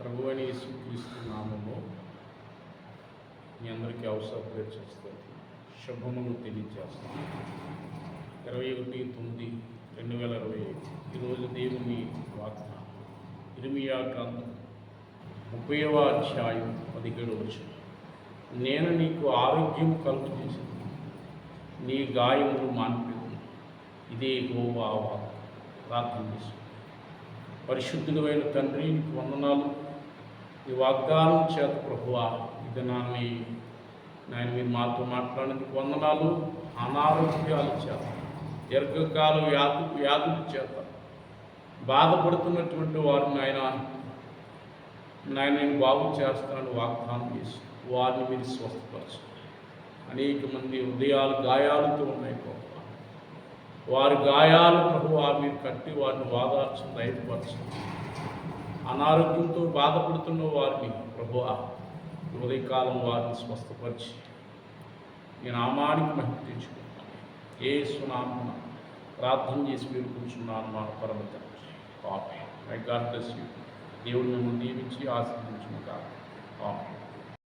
ప్రభువైన యేసుక్రీస్తు నామములో మీ అందరికీ అవసరం చేస్తుంది శుభములు తెలియజేస్తాను. 21/9/2025 ఈరోజు దేవుని వాగ్దానం ఇర్మియా గ్రంథం 30వ అధ్యాయం 17వ వచనం. నేను నీకు ఆరోగ్యం కలుగజేసాను, నీ గాయములు మాన్పెదను. ఇదే యెహోవా వాక్కు. ప్రార్థన చేసు. పరిశుద్ధుడైన తండ్రి, నీకు వందనాలు. ఈ వాగ్దానం చేత ప్రభువా ఈ దినాన్ని నాయన మీరు మాతో మాట్లాడినందుకు వందనాలు. అనారోగ్యాల చేత, దీర్ఘకాల వ్యాధుల చేత బాధపడుతున్నటువంటి వారు నాయన నేను బాగు చేస్తానని వాగ్దానం చేసి వారిని మీరు స్వస్థపరచు. అనేక మంది హృదయాలు గాయాలతో ఉన్నాయి ప్రభువా. వారి గాయాలు ప్రభువా మీరు కట్టి వారిని వాదార్చు, ధైర్యపరచు. అనారోగ్యంతో బాధపడుతున్న వారిని ప్రభువా ఉదయకాలం వారిని స్వస్థపరిచి ఈ నామానికి మహిమ తెచ్చుకుంటాను. యేసు నామమున ప్రార్థన చేసి వేడుకుంటున్నాను మా పరమ తండ్రి. Amen. My God bless you. దేవుడు మిమ్మల్ని దీవించి ఆశీర్వదించును గాక. ఆమేన్.